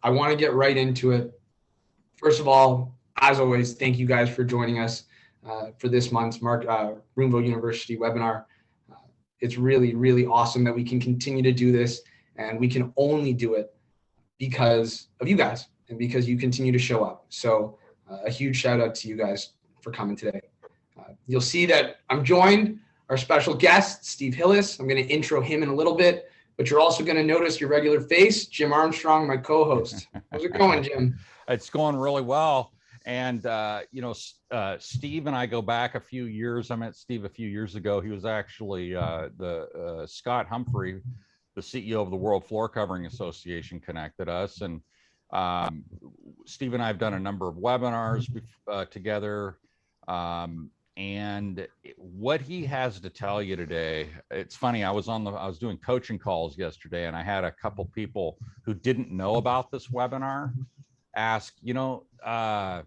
I want to get right into it. First of all, as always, thank you guys for joining us for this month's Roomvo University webinar. It's really, really awesome that we can continue to do this, and we can only do it because of you guys and because you continue to show up. So a huge shout out to you guys for coming today. You'll see that I'm joined, our special guest, Steve Hillis. I'm going to intro him in a little bit, but you're also going to notice your regular face, Jim Armstrong, my co-host. How's it going, Jim? It's going really well. And, Steve and I go back a few years. I met Steve a few years ago. He was actually Scott Humphrey, the CEO of the World Floor Covering Association, connected us. And Steve and I have done a number of webinars together. And what he has to tell you today, it's funny. I was doing coaching calls yesterday, and I had a couple people who didn't know about this webinar ask, we're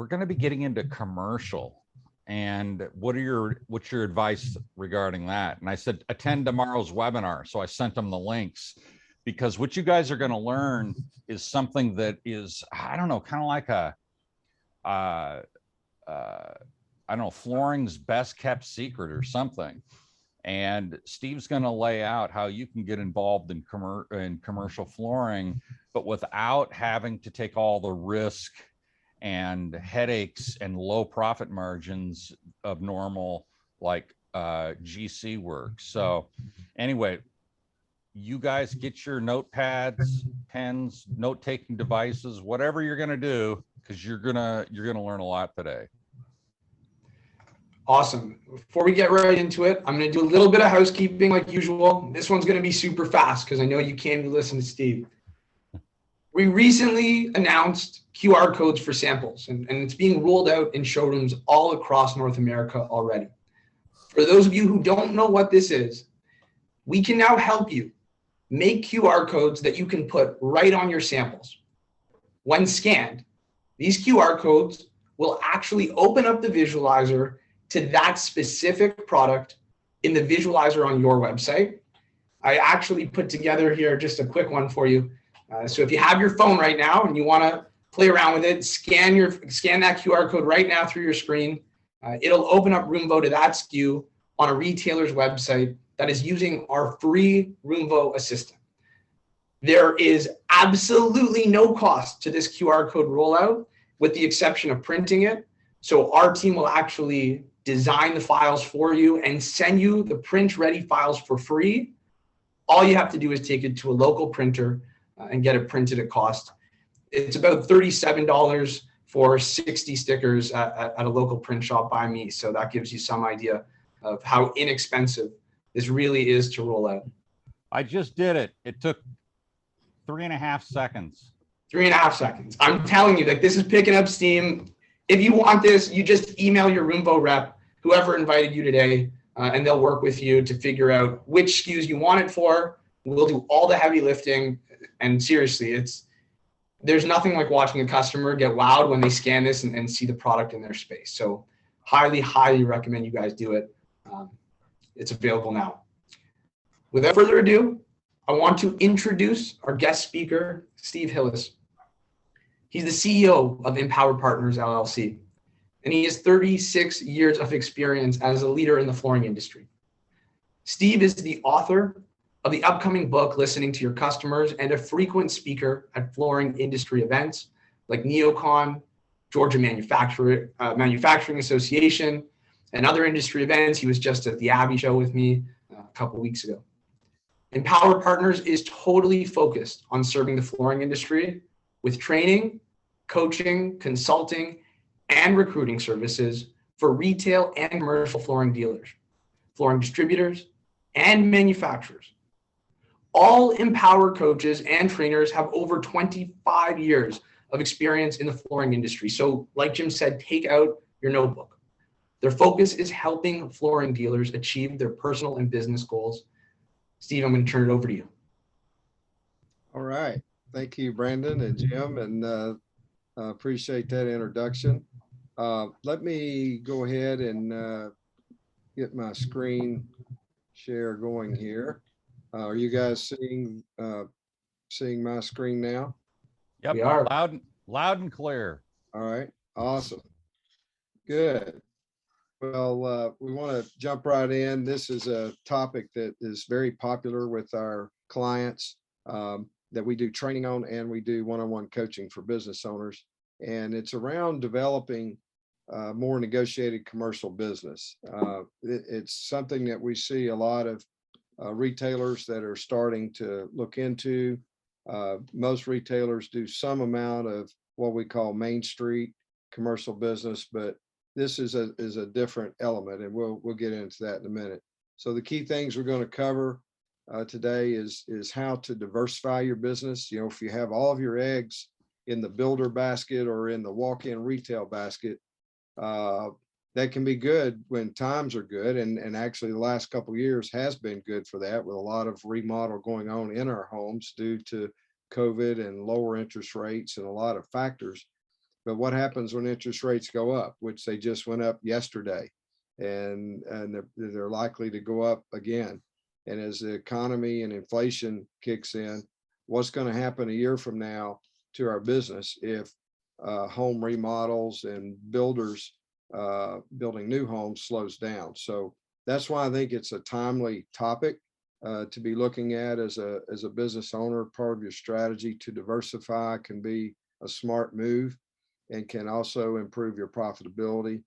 going to be getting into commercial, and what's your advice regarding that? And I said, attend tomorrow's webinar. So I sent them the links, because what you guys are going to learn is something that is, I don't know, kind of like I don't know, flooring's best kept secret or something. And Steve's going to lay out how you can get involved in commercial flooring, but without having to take all the risk and headaches and low profit margins of normal, like GC work. So anyway, you guys get your notepads, pens, note-taking devices, whatever you're going to do, because you're gonna learn a lot today. Awesome. Before we get right into it, I'm going to do a little bit of housekeeping like usual. This one's going to be super fast because I know you came to listen to Steve. We recently announced QR codes for samples, and it's being rolled out in showrooms all across North America already. For those of you who don't know what this is, we can now help you make QR codes that you can put right on your samples. When scanned, these QR codes will actually open up the visualizer to that specific product in the visualizer on your website. I actually put together here just a quick one for you. So if you have your phone right now and you want to play around with it, scan that QR code right now through your screen. It'll open up Roomvo to that SKU on a retailer's website that is using our free Roomvo assistant. There is absolutely no cost to this QR code rollout, with the exception of printing it. So our team will actually design the files for you and send you the print-ready files for free. All you have to do is take it to a local printer and get it printed at cost. It's about $37 for 60 stickers at a local print shop by me. So that gives you some idea of how inexpensive this really is to roll out. I just did it. It took 3.5 seconds. 3.5 seconds. I'm telling you, like, this is picking up steam. If you want this, you just email your Roomvo rep, whoever invited you today, and they'll work with you to figure out which SKUs you want it for. We'll do all the heavy lifting. And seriously, there's nothing like watching a customer get wowed when they scan this and see the product in their space. So highly, highly recommend you guys do it. It's available now. Without further ado, I want to introduce our guest speaker, Steve Hillis. He's the CEO of Empower Partners, LLC, and he has 36 years of experience as a leader in the flooring industry. Steve is the author of the upcoming book, Listening to Your Customers, and a frequent speaker at flooring industry events like NeoCon, Georgia Manufacturing Association, and other industry events. He was just at the Abbey show with me a couple weeks ago. Empower Partners is totally focused on serving the flooring industry with training, coaching, consulting, and recruiting services for retail and commercial flooring dealers, flooring distributors, and manufacturers. All Empower coaches and trainers have over 25 years of experience in the flooring industry. So like Jim said, take out your notebook. Their focus is helping flooring dealers achieve their personal and business goals. Steve, I'm going to turn it over to you. All right. Thank you, Brandon and Jim, and appreciate that introduction. Let me go ahead and get my screen share going here. Are you guys seeing seeing my screen now? Yep, We are. loud and clear. All right, awesome. Good. Well, we want to jump right in. This is a topic that is very popular with our clients that we do training on, and we do one-on-one coaching for business owners. And it's around developing more negotiated commercial business. It's something that we see a lot of retailers that are starting to look into. Most retailers do some amount of what we call Main Street commercial business, but this is a different element, and we'll get into that in a minute. So the key things we're going to cover today is how to diversify your business. You know, if you have all of your eggs in the builder basket or in the walk-in retail basket, that can be good when times are good, and actually the last couple of years has been good for that, with a lot of remodel going on in our homes due to COVID and lower interest rates and a lot of factors. But what happens when interest rates go up, which they just went up yesterday, and they're likely to go up again. And as the economy and inflation kicks in, what's going to happen a year from now to our business if home remodels and builders building new homes slows down? So that's why I think it's a timely topic to be looking at as a business owner. Part of your strategy to diversify can be a smart move and can also improve your profitability.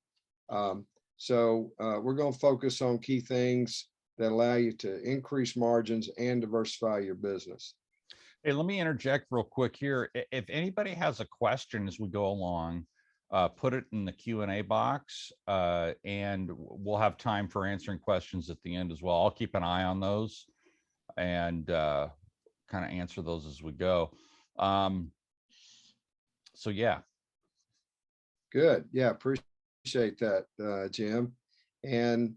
So we're going to focus on key things that allow you to increase margins and diversify your business. Hey, let me interject real quick here. If anybody has a question as we go along, put it in the Q&A box, and we'll have time for answering questions at the end as well. I'll keep an eye on those and kind of answer those as we go. So yeah. Good. Yeah, appreciate that, Jim. And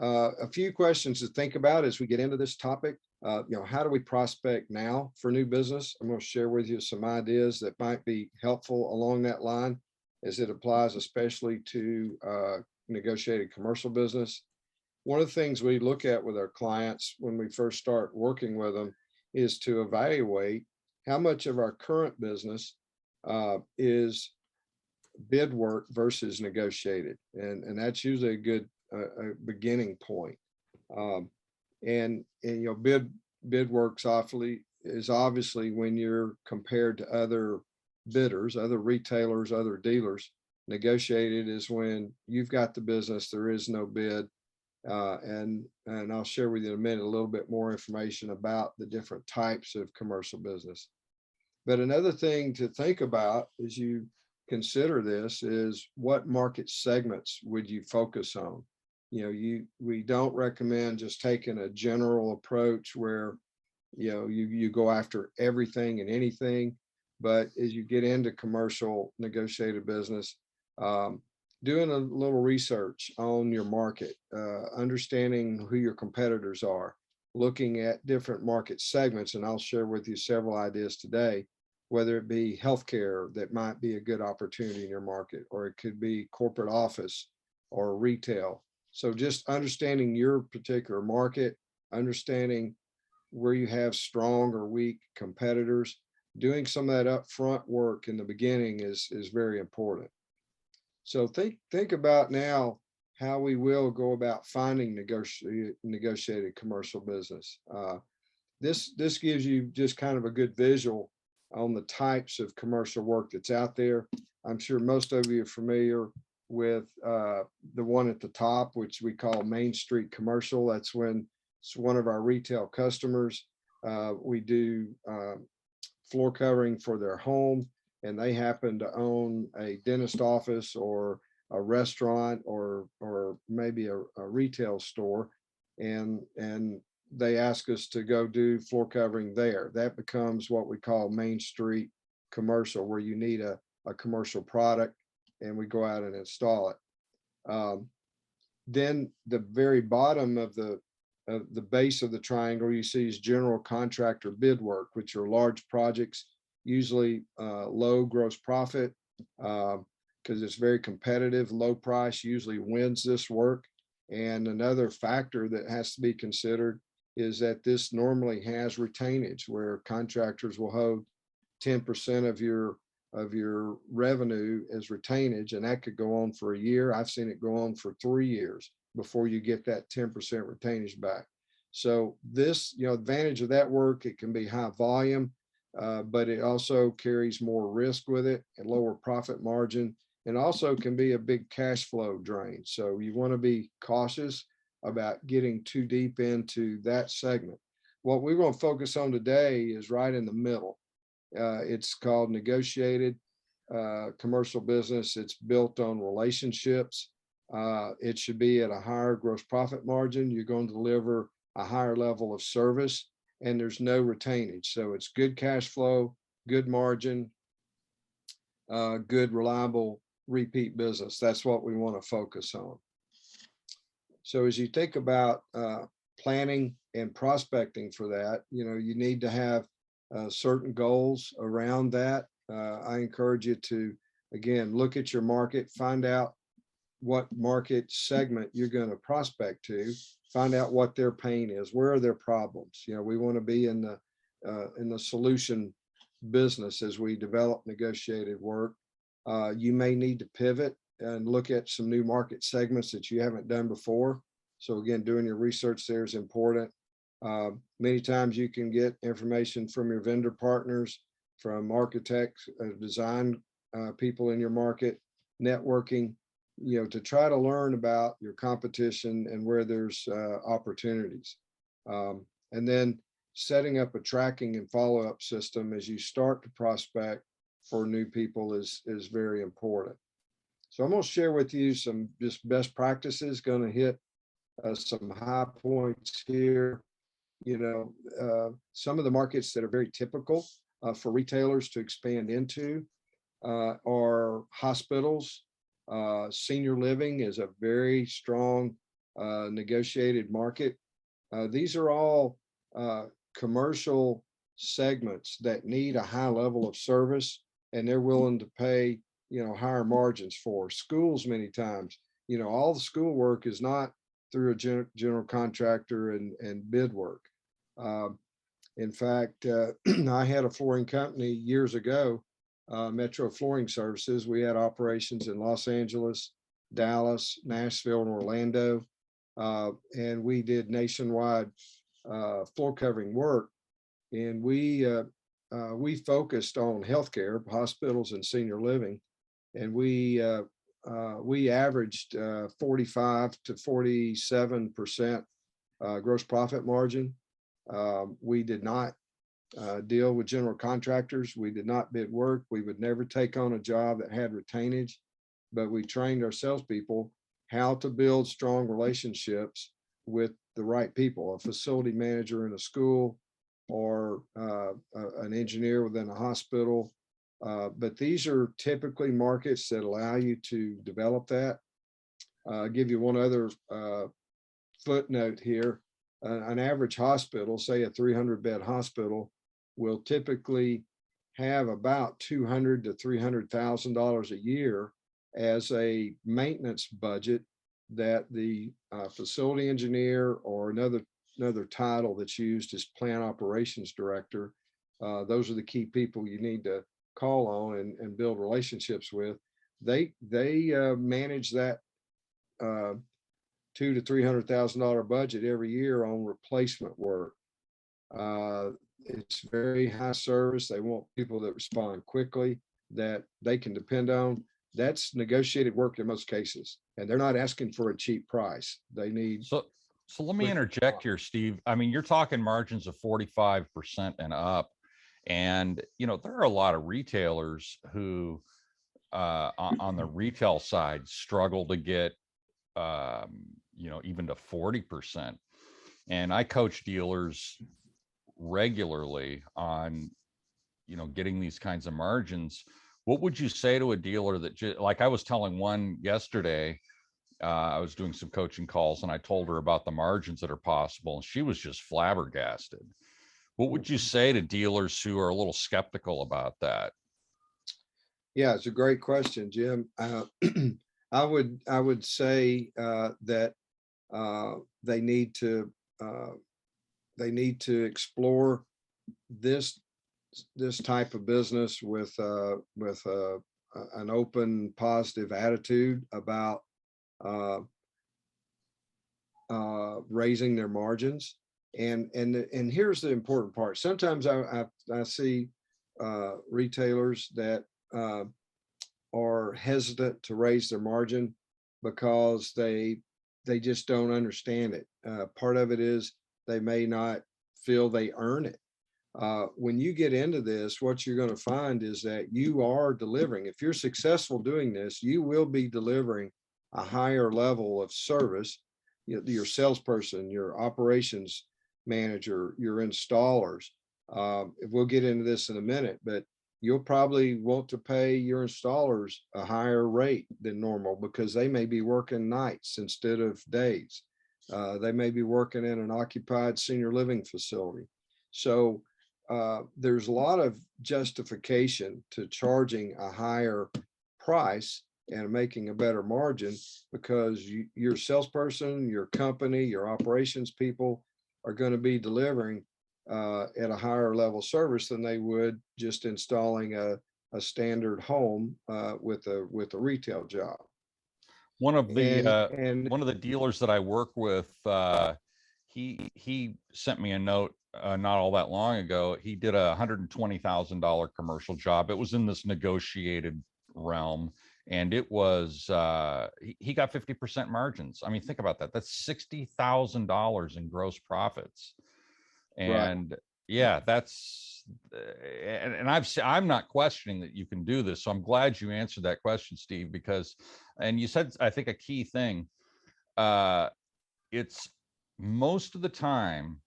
a few questions to think about as we get into this topic. You know, how do we prospect now for new business? I'm going to share with you some ideas that might be helpful along that line, as it applies especially to negotiated commercial business. One of the things we look at with our clients when we first start working with them is to evaluate how much of our current business is bid work versus negotiated. And that's usually a good beginning point. And you know, bid works is obviously when you're compared to other bidders, other retailers, other dealers. Negotiated is when you've got the business, there is no bid. And I'll share with you in a minute a little bit more information about the different types of commercial business. But another thing to think about as you consider this is, what market segments would you focus on? You know, we don't recommend just taking a general approach where, you know, you go after everything and anything. But as you get into commercial negotiated business, doing a little research on your market, understanding who your competitors are, looking at different market segments, and I'll share with you several ideas today, whether it be healthcare that might be a good opportunity in your market, or it could be corporate office or retail. So just understanding your particular market, understanding where you have strong or weak competitors, doing some of that upfront work in the beginning is very important. So think about now how we will go about finding negotiated commercial business. This gives you just kind of a good visual on the types of commercial work that's out there. I'm sure most of you are familiar with the one at the top, which we call Main Street Commercial. That's when it's one of our retail customers. We do floor covering for their home, and they happen to own a dentist office or a restaurant or maybe a retail store, and they ask us to go do floor covering there. That becomes what we call Main Street Commercial, where you need a commercial product and we go out and install it. Then the very bottom of the base of the triangle you see is general contractor bid work, which are large projects, usually low gross profit, because it's very competitive. Low price usually wins this work. And another factor that has to be considered is that this normally has retainage where contractors will hold 10% of your revenue as retainage, and that could go on for a year. I've seen it go on for 3 years before you get that 10% retainage back. So this, advantage of that work, it can be high volume, but it also carries more risk with it and lower profit margin, and also can be a big cash flow drain. So you want to be cautious about getting too deep into that segment. What we're going to focus on today is right in the middle. It's called negotiated commercial business. It's built on relationships. It should be at a higher gross profit margin. You're going to deliver a higher level of service, and there's no retainage. So it's good cash flow, good margin, good reliable repeat business. That's what we want to focus on. So as you think about planning and prospecting for that, you need to have certain goals around that. I encourage you to, again, look at your market, find out what market segment you're going to prospect to, find out what their pain is, where are their problems. We want to be in the solution business as we develop negotiated work. You may need to pivot and look at some new market segments that you haven't done before. So again, doing your research there is important. Many times you can get information from your vendor partners, from architects, design people in your market, networking, to try to learn about your competition and where there's opportunities. And then setting up a tracking and follow-up system as you start to prospect for new people is very important. So I'm going to share with you some just best practices, going to hit some high points here. Some of the markets that are very typical for retailers to expand into are hospitals. Senior living is a very strong negotiated market. These are all commercial segments that need a high level of service, and they're willing to pay, higher margins for. Schools, many times, all the school work is not through a general contractor and bid work. In fact, I had a flooring company years ago, Metro Flooring Services. We had operations in Los Angeles, Dallas, Nashville, and Orlando, and we did nationwide floor covering work. And we focused on healthcare, hospitals, and senior living, and we averaged 45 to 47% gross profit margin. We did not deal with general contractors. We did not bid work. We would never take on a job that had retainage, but we trained our salespeople how to build strong relationships with the right people, a facility manager in a school or an engineer within a hospital. But these are typically markets that allow you to develop that. I'll give you one other footnote here. An average hospital, say a 300-bed hospital, will typically have about $200,000 to $300,000 a year as a maintenance budget that the facility engineer, or another title that's used is plant operations director. Those are the key people you need to call on and build relationships with. They manage that $200,000 to $300,000 budget every year on replacement work. It's very high service. They want people that respond quickly, that they can depend on. That's negotiated work in most cases, and they're not asking for a cheap price. They need. So let me interject here, Steve. I mean, you're talking margins of 45% and up, and there are a lot of retailers who, on the retail side, struggle to get, even to 40%. And I coach dealers regularly on, getting these kinds of margins. What would you say to a dealer that, like I was telling one yesterday, I was doing some coaching calls and I told her about the margins that are possible, and she was just flabbergasted. What would you say to dealers who are a little skeptical about that? Yeah, it's a great question, Jim. I would say that they need to they need to explore this type of business with an open, positive attitude about raising their margins. And here's the important part. Sometimes I see retailers that are hesitant to raise their margin because they just don't understand it. Part of it is they may not feel they earn it. When you get into this, what you're going to find is that you are delivering. If you're successful doing this, you will be delivering a higher level of service. Your salesperson, your operations manager, your installers. We'll get into this in a minute, but you'll probably want to pay your installers a higher rate than normal because they may be working nights instead of days. They may be working in an occupied senior living facility. So there's a lot of justification to charging a higher price and making a better margin because your salesperson, your company, your operations people are going to be delivering at a higher level service than they would just installing a standard home with a retail job. One of the dealers that I work with, he sent me a note not all that long ago. He did a $120,000 commercial job. It was in this negotiated realm, and it was he got 50% margins. I mean, think about that. That's $60,000 in gross profits. And right. Yeah, that's and I'm not questioning that you can do this. So I'm glad you answered that question, Steve, because and you said, I think, a key thing. It's most of the time,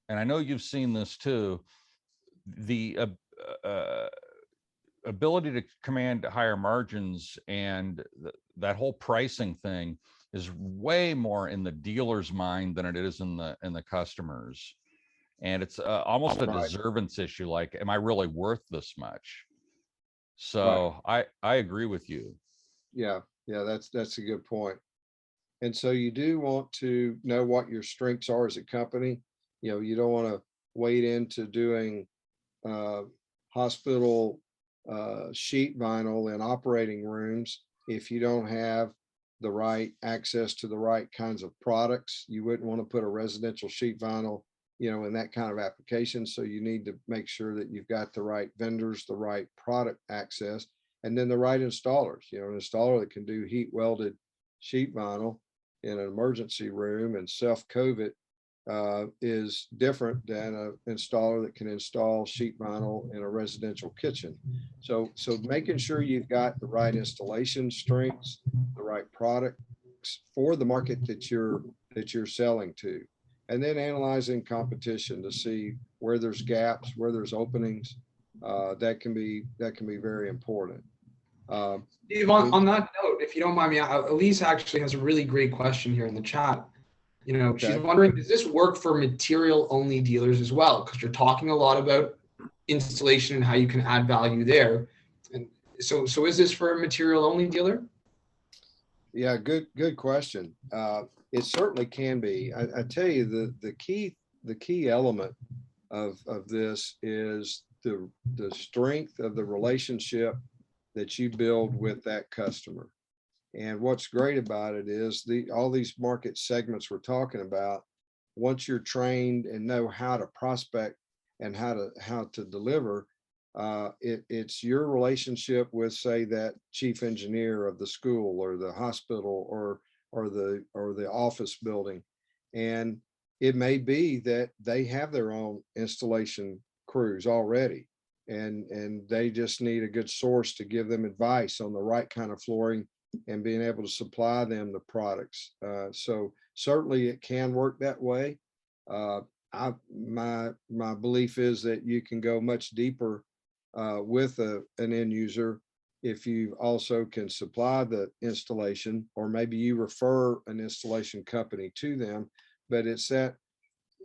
and I know you've seen this too, the ability to command higher margins and that whole pricing thing is way more in the dealer's mind than it is in the customer's. And it's almost a deservance issue. Like, am I really worth this much? So I agree with you. Yeah, that's a good point. And so you do want to know what your strengths are as a company. You don't want to wade into doing hospital sheet vinyl in operating rooms if you don't have the right access to the right kinds of products. You wouldn't want to put a residential sheet vinyl in that kind of application. So you need to make sure that you've got the right vendors, the right product access, and then the right installers. An installer that can do heat welded sheet vinyl in an emergency room and self-cove it is different than an installer that can install sheet vinyl in a residential kitchen. So making sure you've got the right installation strengths, the right products for the market that you're selling to. And then analyzing competition to see where there's gaps, where there's openings. That can be very important. Steve, on that note, if you don't mind me, Elise actually has a really great question here in the chat. She's wondering, does this work for material only dealers as well? Because you're talking a lot about installation and how you can add value there. And so is this for a material only dealer? Yeah, good question. It certainly can be. I tell you, the key element of this is the strength of the relationship that you build with that customer. And what's great about it is all these market segments we're talking about, once you're trained and know how to prospect and how to deliver, it's your relationship with, say, that chief engineer of the school or the hospital or the office building. And it may be that they have their own installation crews already, and they just need a good source to give them advice on the right kind of flooring and being able to supply them the products. So certainly it can work that way. My belief is that you can go much deeper with an end user if you also can supply the installation, or maybe you refer an installation company to them. But it's that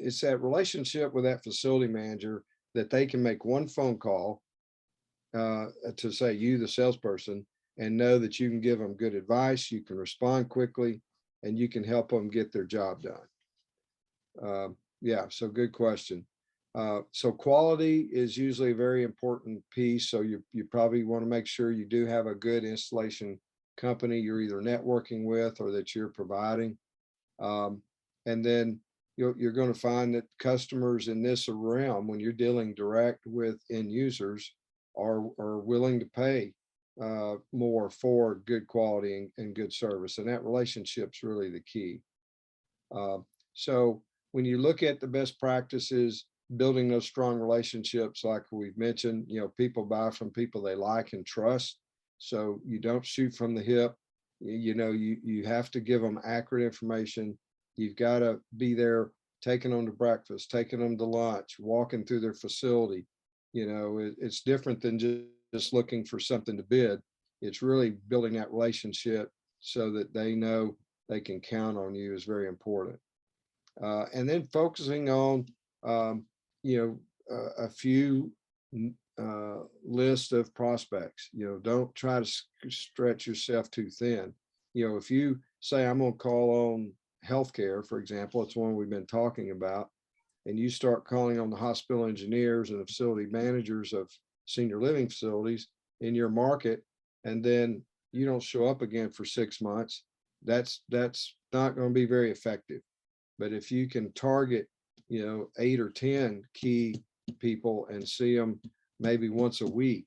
relationship with that facility manager that they can make one phone call to, say, you, the salesperson, and know that you can give them good advice, you can respond quickly, and you can help them get their job done. Yeah, so good question. So quality is usually a very important piece. So you probably want to make sure you do have a good installation company you're either networking with or that you're providing. And then you're going to find that customers in this realm, when you're dealing direct with end users, are willing to pay more for good quality and good service. And that relationship's really the key. So when you look at the best practices, building those strong relationships, like we've mentioned, people buy from people they like and trust. So you don't shoot from the hip. You have to give them accurate information. You've got to be there, taking them to breakfast, taking them to lunch, walking through their facility. It's different than just looking for something to bid. It's really building that relationship so that they know they can count on you is very important. And then focusing on, a few list of prospects. Don't try to stretch yourself too thin. If you say, I'm going to call on healthcare, for example, it's one we've been talking about, and you start calling on the hospital engineers and the facility managers of senior living facilities in your market, and then you don't show up again for 6 months, that's not going to be very effective. But if you can target, 8 or 10 key people and see them maybe once a week,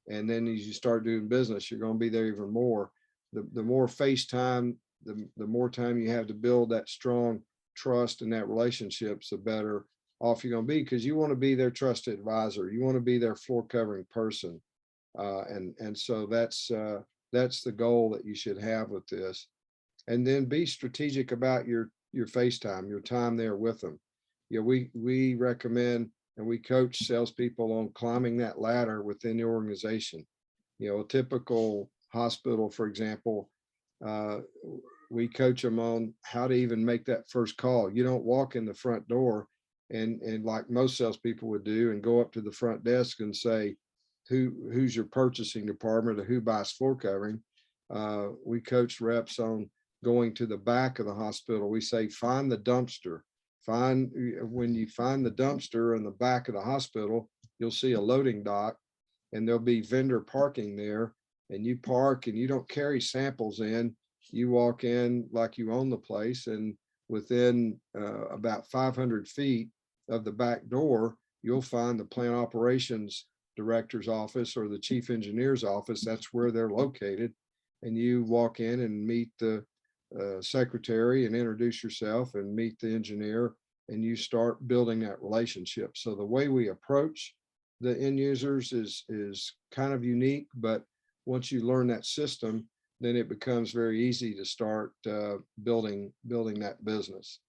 and then as you start doing business, you're going to be there even more. The more face time, the more time you have to build that strong trust and that relationships, the better off you're going to be, because you want to be their trusted advisor. You want to be their floor covering person. And so that's the goal that you should have with this. And then be strategic about your face time, your time there with them. We recommend and we coach salespeople on climbing that ladder within the organization. A typical hospital, for example, we coach them on how to even make that first call. You don't walk in the front door and like most salespeople would do and go up to the front desk and say, who's your purchasing department or who buys floor covering. We coach reps on going to the back of the hospital. We say, find the dumpster. When you find the dumpster in the back of the hospital, you'll see a loading dock and there'll be vendor parking there, and you park and you don't carry samples in. You walk in like you own the place, and within about 500 feet of the back door, you'll find the plant operations director's office or the chief engineer's office. That's where they're located. And you walk in and meet the secretary and introduce yourself and meet the engineer, and you start building that relationship. So the way we approach the end users is kind of unique, but once you learn that system, then it becomes very easy to start building that business.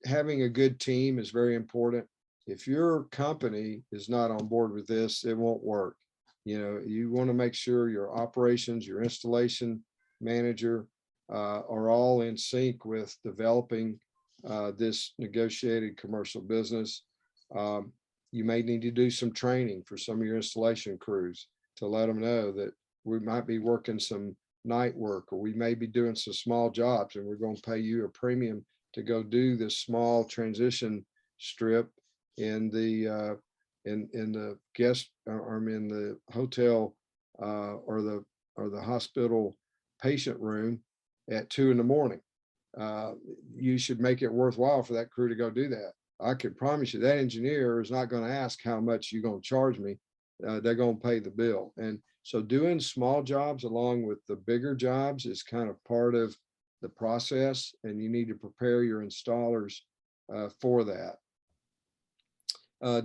Having a good team is very important. If your company is not on board with this, it won't work. You want to make sure your operations, your installation manager are all in sync with developing this negotiated commercial business. You may need to do some training for some of your installation crews to let them know that we might be working some night work, or we may be doing some small jobs and we're going to pay you a premium to go do this small transition strip in the guest or in the hotel or the hospital patient room at 2 a.m. You should make it worthwhile for that crew to go do that. I can promise you that engineer is not going to ask how much you're going to charge me. They're going to pay the bill. And so doing small jobs along with the bigger jobs is kind of part of the process, and you need to prepare your installers for that.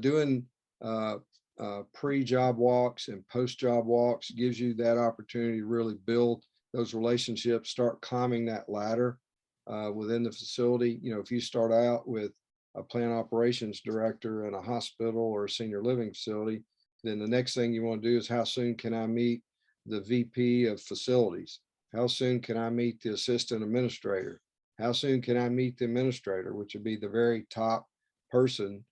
Doing pre-job walks and post-job walks gives you that opportunity to really build those relationships, start climbing that ladder within the facility. If you start out with a plant operations director in a hospital or a senior living facility, then the next thing you want to do is, how soon can I meet the VP of facilities? How soon can I meet the assistant administrator? How soon can I meet the administrator, which would be the very top person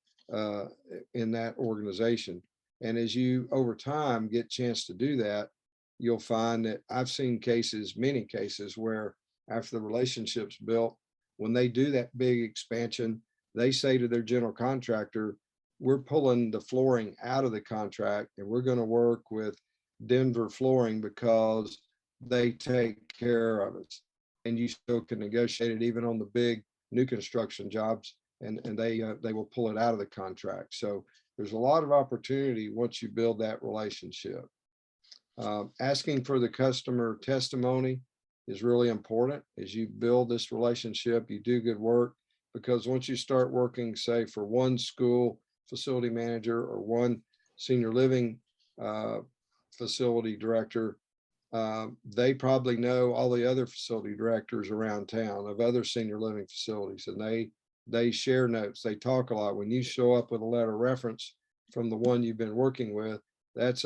in that organization? And as you over time get a chance to do that, you'll find that I've seen many cases where after the relationship's built, when they do that big expansion, they say to their general contractor, we're pulling the flooring out of the contract and we're going to work with Denver Flooring because they take care of it. And you still can negotiate it even on the big new construction jobs, and they will pull it out of the contract. So there's a lot of opportunity once you build that relationship. Asking for the customer testimony is really important. As you build this relationship, you do good work, because once you start working, say, for one school facility manager or one senior living facility director, they probably know all the other facility directors around town of other senior living facilities, and they share notes, they talk a lot. When you show up with a letter of reference from the one you've been working with, that's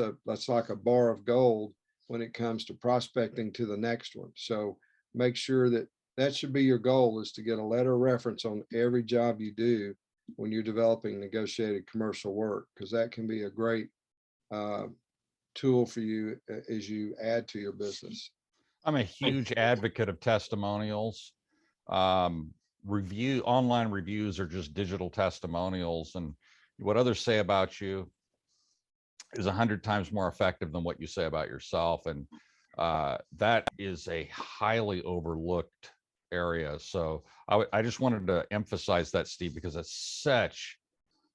like a bar of gold when it comes to prospecting to the next one. So make sure that should be your goal, is to get a letter of reference on every job you do when you're developing negotiated commercial work, because that can be a great tool for you as you add to your business. I'm a huge advocate of testimonials. Online reviews are just digital testimonials, and what others say about you is 100 times more effective than what you say about yourself. And that is a highly overlooked area. So I just wanted to emphasize that, Steve, because it's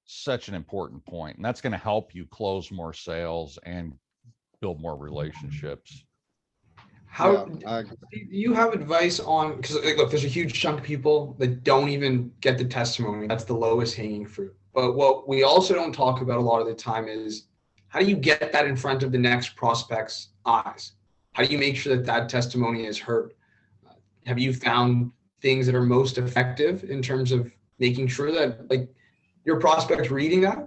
such an important point, and that's going to help you close more sales and build more relationships. How do you have advice on, because look, there's a huge chunk of people that don't even get the testimony. That's the lowest hanging fruit. But what we also don't talk about a lot of the time is, how do you get that in front of the next prospect's eyes? How do you make sure that that testimony is heard? Have you found things that are most effective in terms of making sure that like your prospect's reading that?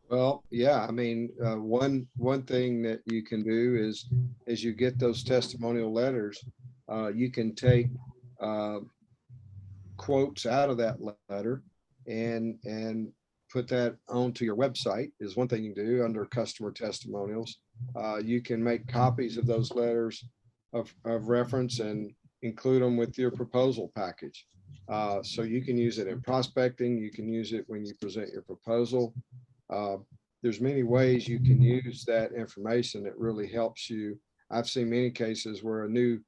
Well, yeah, I mean, one thing that you can do is, as you get those testimonial letters, you can take quotes out of that letter and put that onto your website, is one thing you can do under customer testimonials. You can make copies of those letters of reference and include them with your proposal package. So you can use it in prospecting. You can use it when you present your proposal. There's many ways you can use that information that really helps you. I've seen many cases where a new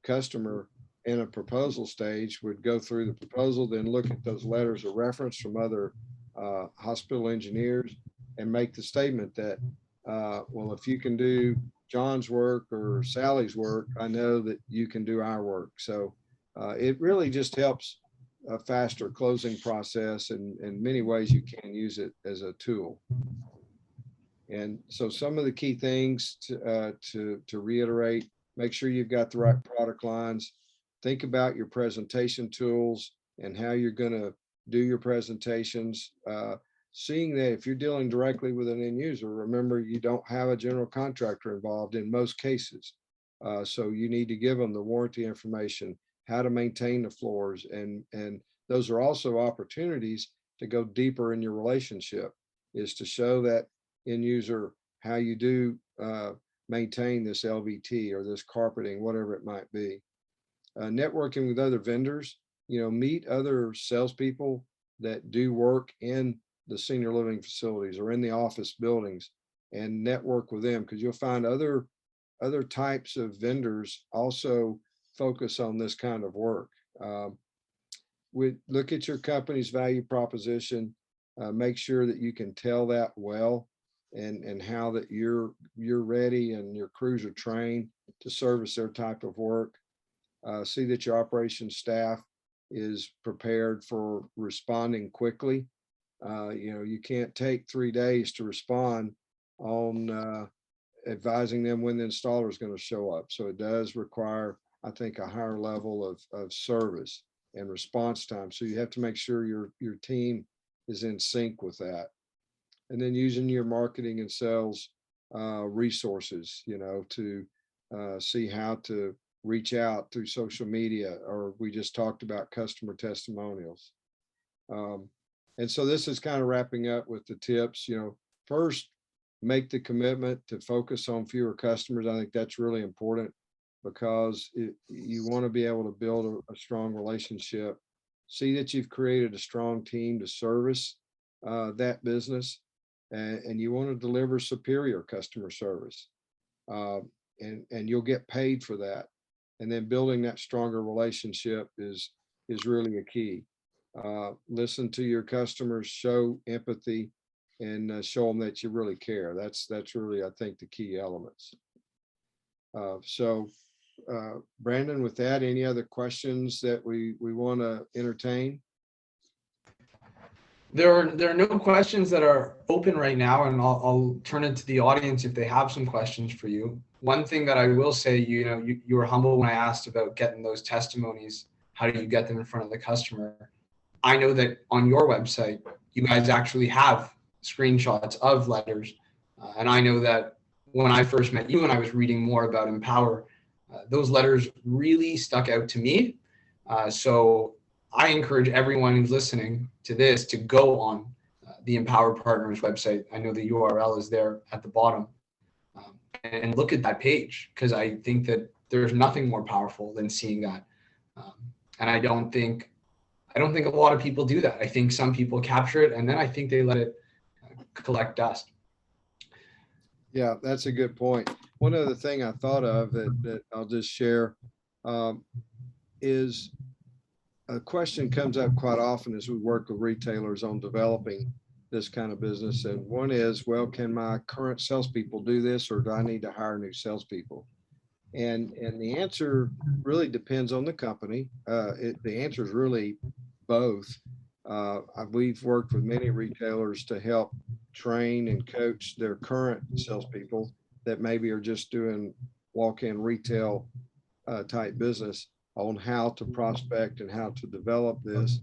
customer in a proposal stage would go through the proposal, then look at those letters of reference from other hospital engineers and make the statement that, well, if you can do John's work or Sally's work, I know that you can do our work. So it really just helps a faster closing process, and in many ways you can use it as a tool. And so some of the key things to reiterate: make sure you've got the right product lines. Think about your presentation tools and how you're going to do your presentations. Seeing that if you're dealing directly with an end user, remember, you don't have a general contractor involved in most cases. So you need to give them the warranty information, how to maintain the floors. And those are also opportunities to go deeper in your relationship, is to show that end user how you do maintain this LVT or this carpeting, whatever it might be. Networking with other vendors, meet other salespeople that do work in the senior living facilities or in the office buildings, and network with them, because you'll find other types of vendors also focus on this kind of work. Look at your company's value proposition, make sure that you can tell that well, and how that you're ready and your crews are trained to service their type of work. See that your operations staff is prepared for responding quickly. You can't take 3 days to respond on advising them when the installer is going to show up. So it does require, I think, a higher level of service and response time. So you have to make sure your team is in sync with that. And then using your marketing and sales resources, to see how to reach out through social media, or we just talked about customer testimonials. And so this is kind of wrapping up with the tips. First, make the commitment to focus on fewer customers. I think that's really important. because you want to be able to build a strong relationship, see that you've created a strong team to service that business, and you want to deliver superior customer service, and you'll get paid for that. And then building that stronger relationship is really a key. Listen to your customers, show empathy, and show them that you really care. That's really, I think, the key elements. So Brandon, with that, any other questions that we want to entertain? There are no questions that are open right now, and I'll turn it to the audience if they have some questions for you. One thing that I will say, you were humble when I asked about getting those testimonies. How do you get them in front of the customer? I know that on your website, you guys actually have screenshots of letters. And I know that when I first met you and I was reading more about Empower, those letters really stuck out to me. So I encourage everyone who's listening to this to go on the Empower Partners website. I know the URL is there at the bottom, and look at that page, because I think that there's nothing more powerful than seeing that. And I don't think a lot of people do that. I think some people capture it and then I think they let it collect dust. Yeah, that's a good point. One other thing I thought of that I'll just share is a question comes up quite often as we work with retailers on developing this kind of business. And one is, well, can my current salespeople do this, or do I need to hire new salespeople? And the answer really depends on the company. The answer is really both. We've worked with many retailers to help train and coach their current salespeople that maybe are just doing walk-in retail type business on how to prospect and how to develop this.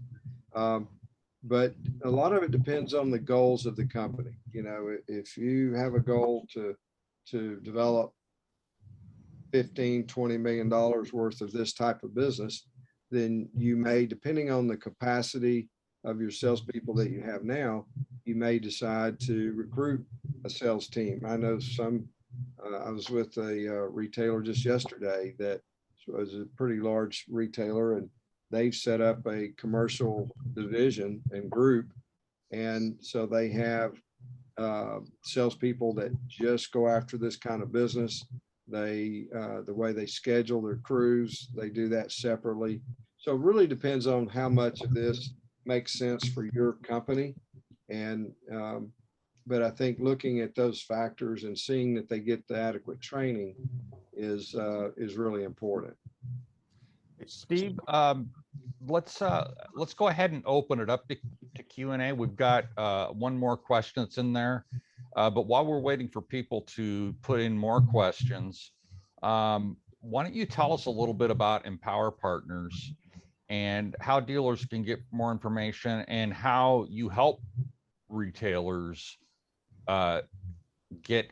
But a lot of it depends on the goals of the company. If you have a goal to develop $15-20 million worth of this type of business, then you may, depending on the capacity of your salespeople that you have now, you may decide to recruit a sales team. I know I was with a retailer just yesterday that was a pretty large retailer, and they've set up a commercial division and group. And so they have salespeople that just go after this kind of business. The way they schedule their crews, they do that separately. So it really depends on how much of this makes sense for your company. And but I think looking at those factors and seeing that they get the adequate training is really important. Steve, let's go ahead and open it up to Q&A. We've got one more question that's in there, but while we're waiting for people to put in more questions, why don't you tell us a little bit about Empower Partners and how dealers can get more information and how you help retailers get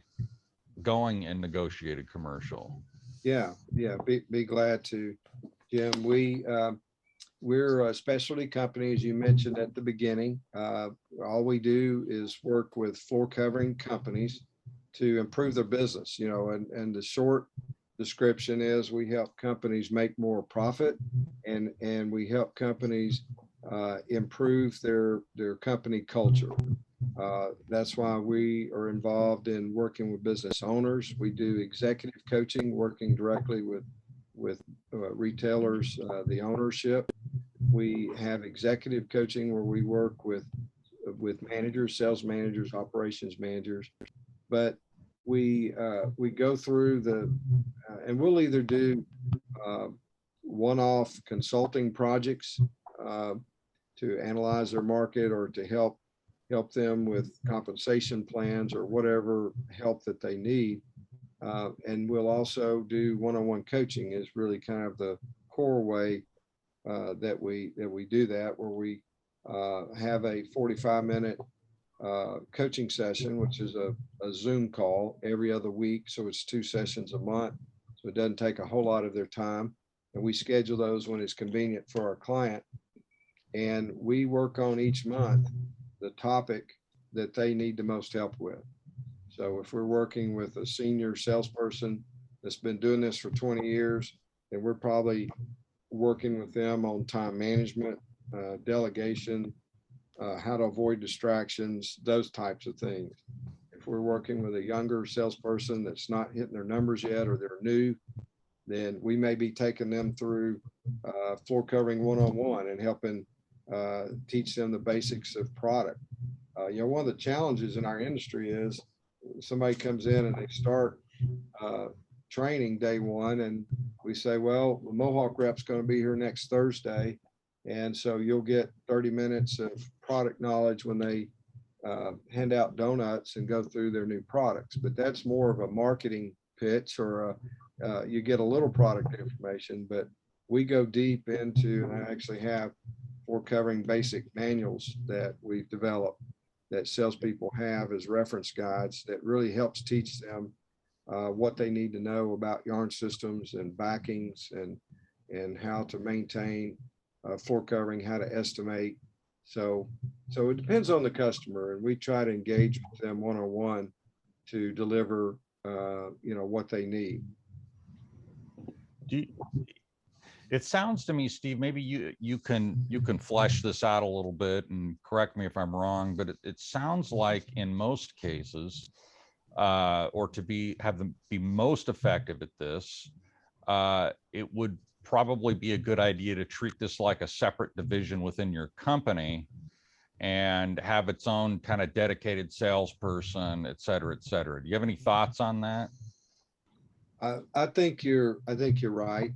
going in negotiated commercial? Yeah, be glad to, Jim. We're a specialty company, as you mentioned at the beginning. All we do is work with floor covering companies to improve their business, and the short description is we help companies make more profit, and we help companies improve their company culture. That's why we are involved in working with business owners. We do executive coaching, working directly with retailers, the ownership. We have executive coaching where we work with managers, sales managers, operations managers. But we go through and we'll either do one-off consulting projects to analyze their market, or to help them with compensation plans or whatever help that they need. And we'll also do one-on-one coaching is really kind of the core way that we do that, where we have a 45-minute coaching session, which is a Zoom call every other week. So it's 2 sessions a month. So it doesn't take a whole lot of their time. And we schedule those when it's convenient for our client. And we work on each month the topic that they need the most help with. So if we're working with a senior salesperson that's been doing this for 20 years, and we're probably working with them on time management, delegation, how to avoid distractions, those types of things. If we're working with a younger salesperson that's not hitting their numbers yet, or they're new, then we may be taking them through floor covering one-on-one and helping teach them the basics of product. One of the challenges in our industry is somebody comes in and they start training day one, and we say, well, the Mohawk rep's going to be here next Thursday, and so you'll get 30 minutes of product knowledge when they hand out donuts and go through their new products. But that's more of a marketing pitch, or you get a little product information, but we go deep into, and I actually have floor covering basic manuals that we've developed that salespeople have as reference guides that really helps teach them what they need to know about yarn systems and backings, and how to maintain floor covering, how to estimate. So it depends on the customer, and we try to engage with them one-on-one to deliver what they need. It sounds to me, Steve, maybe you can flesh this out a little bit and correct me if I'm wrong, but it sounds like in most cases, or to have them be most effective at this, it would probably be a good idea to treat this like a separate division within your company and have its own kind of dedicated salesperson, et cetera, et cetera. Do you have any thoughts on that? I think you're right.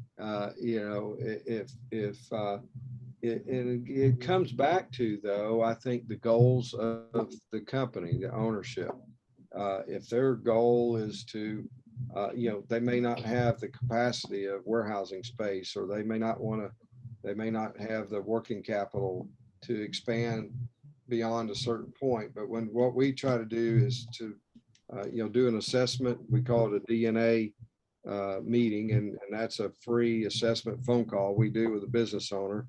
It comes back to, though, I think the goals of the company, the ownership. If their goal is to, they may not have the capacity of warehousing space, or they may not have the working capital to expand beyond a certain point. But what we try to do is to, do an assessment. We call it a DNA meeting, and that's a free assessment phone call we do with a business owner,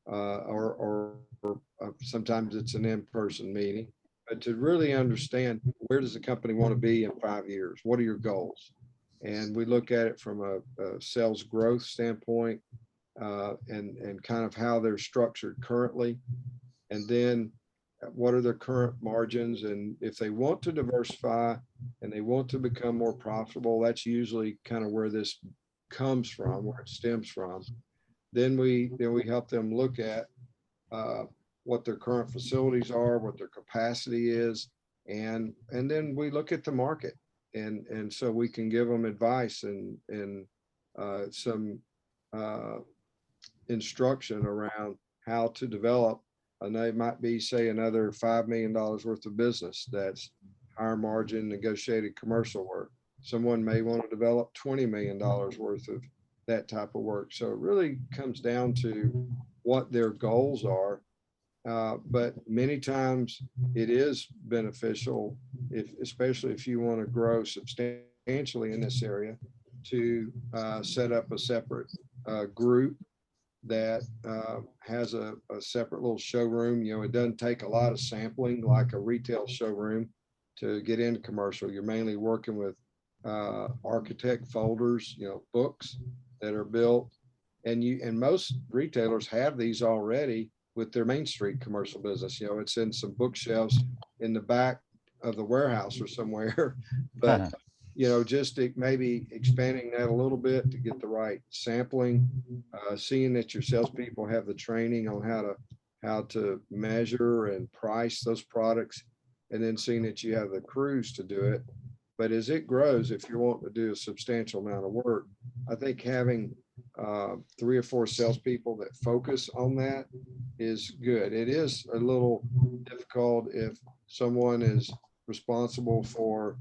or sometimes it's an in-person meeting, but to really understand, where does the company want to be in 5 years? What are your goals? And we look at it from a sales growth standpoint, and kind of how they're structured currently, and then what are their current margins, and if they want to diversify and they want to become more profitable, that's usually kind of where this comes from, where it stems from. Then we help them look at what their current facilities are, what their capacity is, and then we look at the market, and so we can give them advice and some instruction around how to develop. And they might be, say, another $5 million worth of business that's higher margin negotiated commercial work. Someone may want to develop $20 million worth of that type of work. So it really comes down to what their goals are. But many times it is beneficial, especially if you want to grow substantially in this area, to set up a separate group that has a separate little showroom. It doesn't take a lot of sampling like a retail showroom to get into commercial. You're mainly working with architect folders, books that are built, and most retailers have these already with their Main Street commercial business. It's in some bookshelves in the back of the warehouse or somewhere, but just maybe expanding that a little bit to get the right sampling, seeing that your salespeople have the training on how to measure and price those products, and then seeing that you have the crews to do it. But as it grows, if you're wanting to do a substantial amount of work, I think having 3 or 4 salespeople that focus on that is good. It is a little difficult if someone is responsible for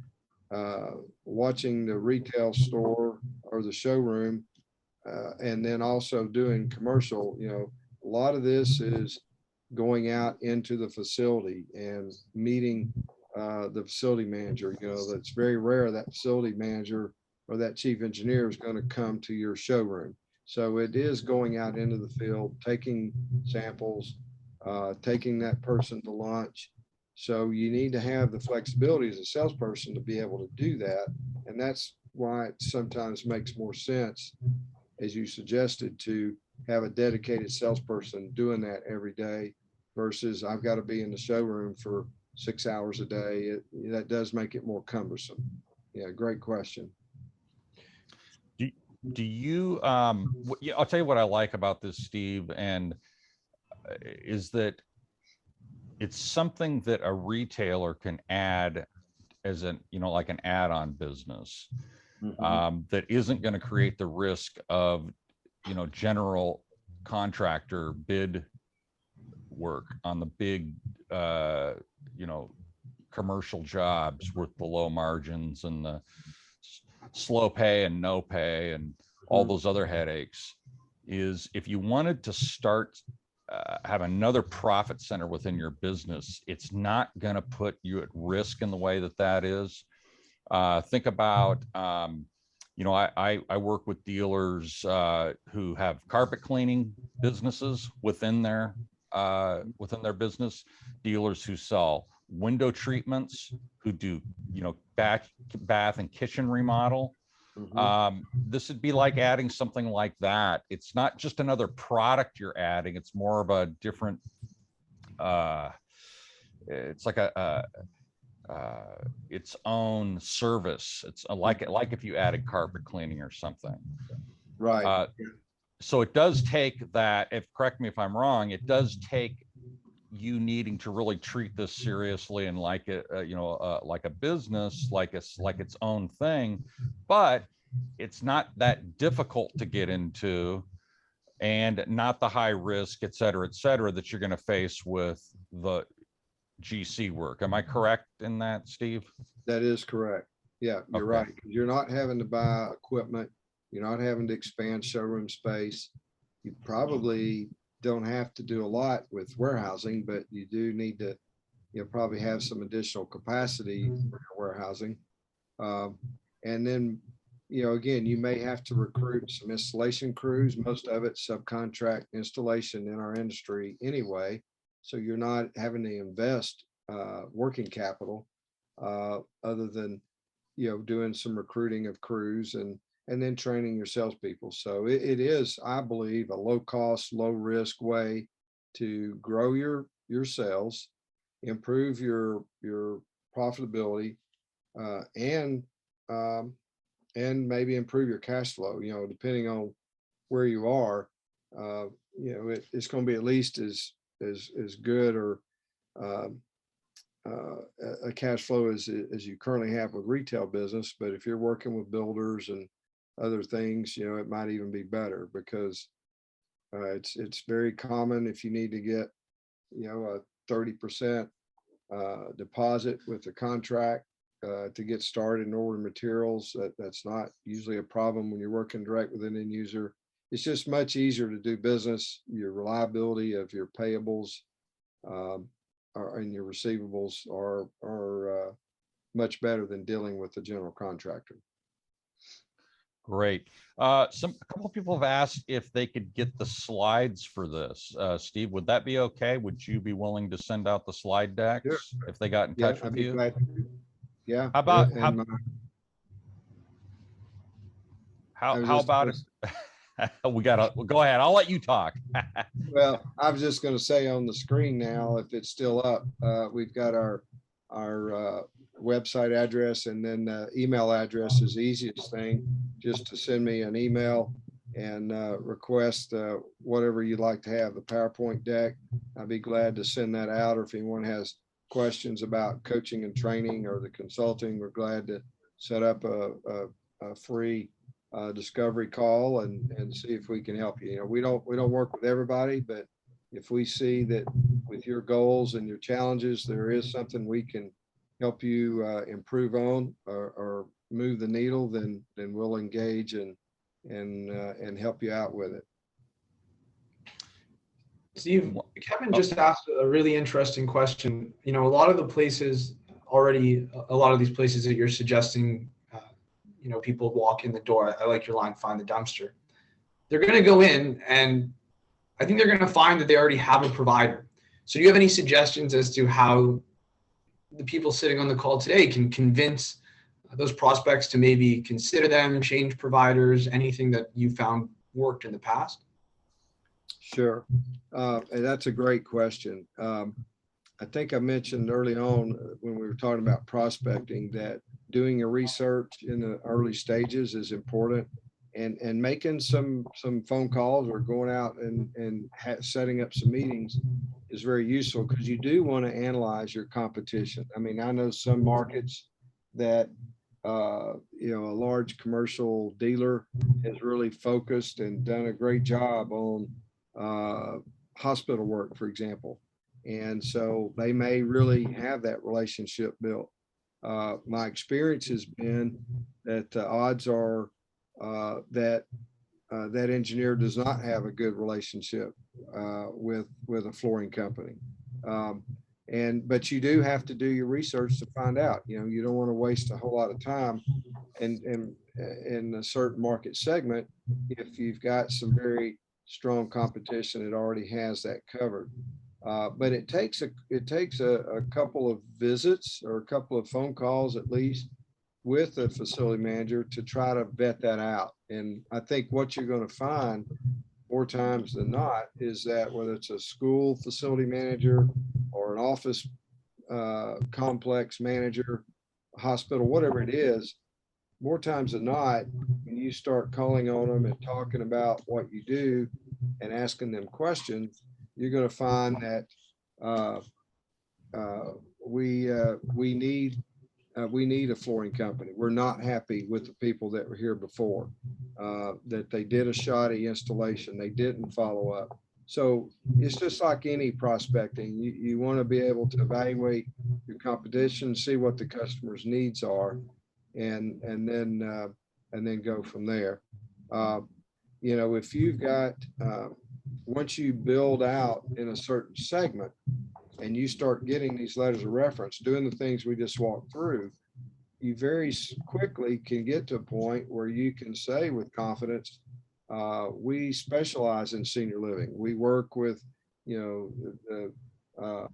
watching the retail store or the showroom, and then also doing commercial. A lot of this is going out into the facility and meeting the facility manager. That's very rare that facility manager or that chief engineer is going to come to your showroom. So it is going out into the field, taking samples, taking that person to lunch. So you need to have the flexibility as a salesperson to be able to do that. And that's why it sometimes makes more sense, as you suggested, to have a dedicated salesperson doing that every day versus I've got to be in the showroom for 6 hours a day. That does make it more cumbersome. Yeah, great question. Do you, yeah, I'll tell you what I like about this, Steve, and is that it's something that a retailer can add as an, like an add-on business, that isn't going to create the risk of, general contractor bid work on the big, commercial jobs with the low margins and the slow pay and no pay and all those other headaches. Is if you wanted to start have another profit center within your business, it's not going to put you at risk in the way that is. Think about, I work with dealers who have carpet cleaning businesses within their business, dealers who sell window treatments, who do, bath and kitchen remodel. This would be like adding something like that. It's not just another product you're adding. It's more of a different, it's like its own service. It's like if you added carpet cleaning or something. Right. So it does take that, correct me if I'm wrong, it does take you needing to really treat this seriously and like it, like a business, like its own thing, but it's not that difficult to get into and not the high risk, et cetera, that you're going to face with the GC work. Am I correct in that, Steve? That is correct. Yeah, you're right. You're not having to buy equipment. You're not having to expand showroom space. You probably don't have to do a lot with warehousing, but you do need to, probably have some additional capacity for your warehousing. And then, again, you may have to recruit some installation crews. Most of it subcontract installation in our industry anyway. So you're not having to invest working capital other than, doing some recruiting of crews and then training your salespeople. So it is, I believe, a low cost, low risk way to grow your sales, improve your profitability, and maybe improve your cash flow. Depending on where you are, it's going to be at least as good or a cash flow as you currently have with retail business. But if you're working with builders and other things, it might even be better because it's very common if you need to get, a 30% deposit with the contract to get started and order materials. That's not usually a problem when you're working direct with an end user. It's just much easier to do business. Your reliability of your payables and your receivables are much better than dealing with the general contractor. Great. A couple of people have asked if they could get the slides for this. Steve, would that be okay? Would you be willing to send out the slide decks if they got in touch with you? Yeah. How about how about it? Go ahead. I'll let you talk. Well, I was just going to say on the screen now, if it's still up, we've got our website address, and then the email address is the easiest thing, just to send me an email and request whatever you'd like to have, the PowerPoint deck. I'd be glad to send that out, or if anyone has questions about coaching and training or the consulting, we're glad to set up a free discovery call and see if we can help you. We don't work with everybody, but if we see that with your goals and your challenges, there is something we can help you improve on or move the needle, then we'll engage and help you out with it. Steve, Kevin just asked a really interesting question. A lot of these places that you're suggesting, people walk in the door. I like your line, find the dumpster. They're going to go in, and I think they're going to find that they already have a provider. So do you have any suggestions as to how the people sitting on the call today can convince those prospects to maybe consider them, change providers, anything that you found worked in the past? Sure. And that's a great question. I think I mentioned early on when we were talking about prospecting that doing a research in the early stages is important, and making some phone calls or going out and setting up some meetings is very useful, because you do want to analyze your competition. I mean, I know some markets that you know, a large commercial dealer has really focused and done a great job on hospital work, for example. And so they may really have that relationship built. My experience has been that the odds are that that engineer does not have a good relationship with a flooring company. But you do have to do your research to find out. You know, you don't want to waste a whole lot of time in a certain market segment if you've got some very strong competition that already has that covered. But it takes a couple of visits or a couple of phone calls at least with the facility manager to try to vet that out. And I think what you're going to find more times than not is that whether it's a school facility manager or an office complex manager, hospital, whatever it is, more times than not, when you start calling on them and talking about what you do and asking them questions, you're going to find that we need a flooring company. We're not happy with the people that were here before, that they did a shoddy installation, they didn't follow up. So it's just like any prospecting. You want to be able to evaluate your competition, see what the customer's needs are, and then go from there. You know, if you've got once you build out in a certain segment and you start getting these letters of reference, doing the things we just walked through, you very quickly can get to a point where you can say with confidence, we specialize in senior living. We work with, you know, the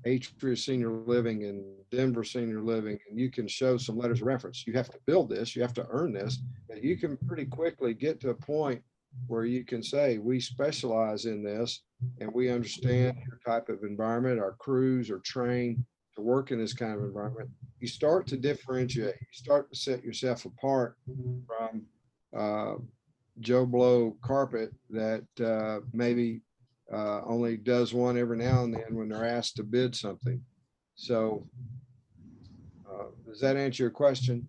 Atria Senior Living and Denver Senior Living, and you can show some letters of reference. You have to build this, you have to earn this, but you can pretty quickly get to a point where you can say, we specialize in this and we understand your type of environment. Our crews are trained to work in this kind of environment. You start to differentiate, you start to set yourself apart from Joe Blow carpet that maybe only does one every now and then when they're asked to bid something. So does that answer your question?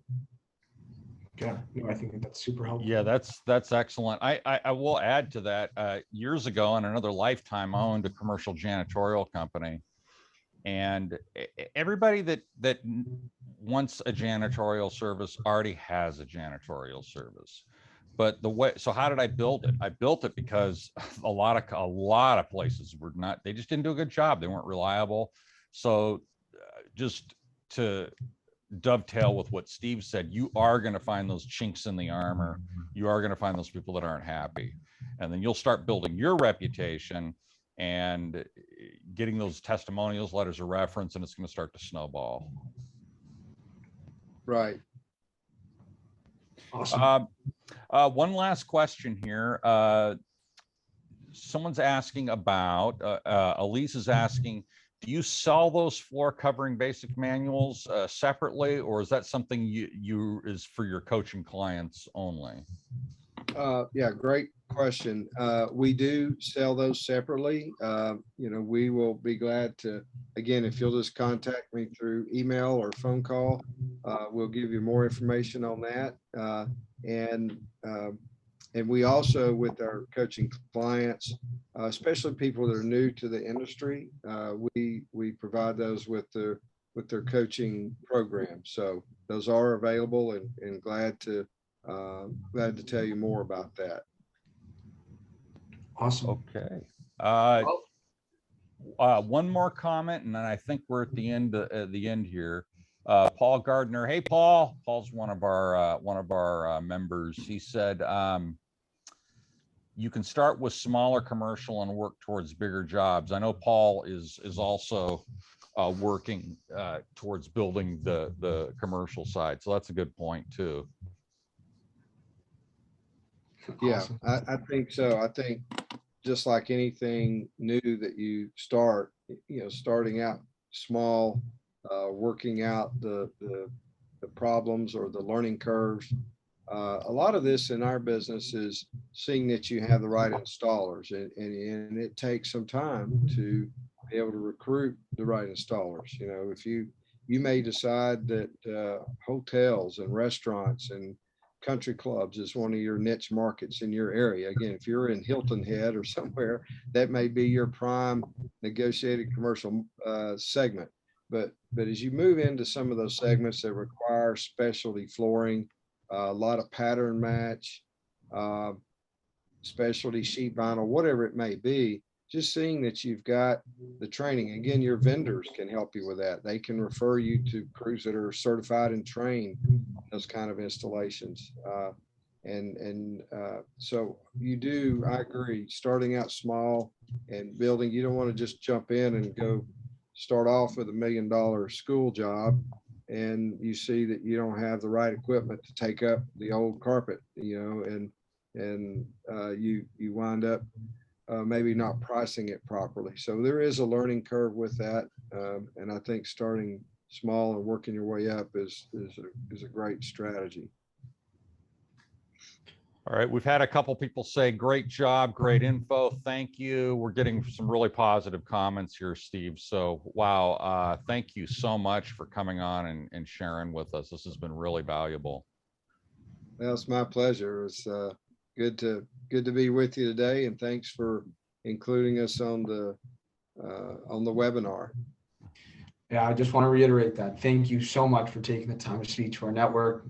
Yeah, no, I think that's super helpful. Yeah, that's excellent. I will add to that. Years ago, in another lifetime, I owned a commercial janitorial company, and everybody that wants a janitorial service already has a janitorial service. But so how did I build it? I built it because a lot of places were not, they just didn't do a good job. They weren't reliable. So just to dovetail with what Steve said, you are going to find those chinks in the armor. You are going to find those people that aren't happy. And then you'll start building your reputation and getting those testimonials, letters of reference, and it's going to start to snowball. Right. Awesome. One last question here. Someone's asking about, Elise is asking, do you sell those floor covering basic manuals separately, or is that something you is for your coaching clients only? Yeah, great question. We do sell those separately. You know, we will be glad to, again, if you'll just contact me through email or phone call, we'll give you more information on that. And we also, with our coaching clients, especially people that are new to the industry, we provide those with their coaching program. So those are available, and glad to tell you more about that. Awesome. Okay. One more comment, and then I think we're at the end here. Paul Gardner. Hey, Paul. Paul's one of our members. He said, you can start with smaller commercial and work towards bigger jobs. I know Paul is also working towards building the commercial side. So that's a good point too. Yeah, Awesome. I think so. I think just like anything new that you start, starting out small, working out the problems or the learning curves. A lot of this in our business is seeing that you have the right installers, and it takes some time to be able to recruit the right installers. If you may decide that hotels and restaurants and country clubs is one of your niche markets in your area. Again, if you're in Hilton Head or somewhere, that may be your prime negotiated commercial segment. But as you move into some of those segments that require specialty flooring, a lot of pattern match, specialty sheet vinyl, whatever it may be, just seeing that you've got the training. Again, your vendors can help you with that. They can refer you to crews that are certified and trained those kind of installations. So you do, I agree, starting out small and building, you don't want to just jump in and go start off with $1 million school job and you see that you don't have the right equipment to take up the old carpet, and you wind up maybe not pricing it properly. So there is a learning curve with that. And I think starting small and working your way up is a great strategy. All right, we've had a couple people say, great job, great info, thank you. We're getting some really positive comments here, Steve. So, wow, thank you so much for coming on and sharing with us. This has been really valuable. Well, it's my pleasure. It's good to be with you today, and thanks for including us on the webinar. Yeah, I just want to reiterate that. Thank you so much for taking the time to speak to our network.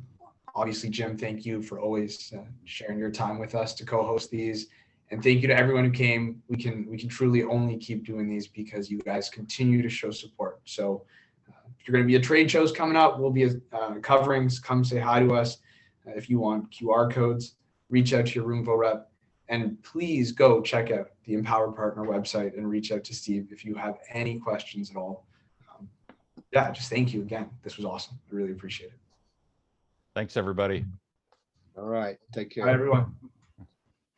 Obviously, Jim, thank you for always sharing your time with us to co-host these. And thank you to everyone who came. We can truly only keep doing these because you guys continue to show support. So if you're going to be at trade shows coming up, we'll be at coverings. Come say hi to us. If you want QR codes, reach out to your Roomvo rep. And please go check out the Empower Partner website and reach out to Steve if you have any questions at all. Yeah, just thank you again. This was awesome. I really appreciate it. Thanks, everybody. All right. Take care. All right, everyone.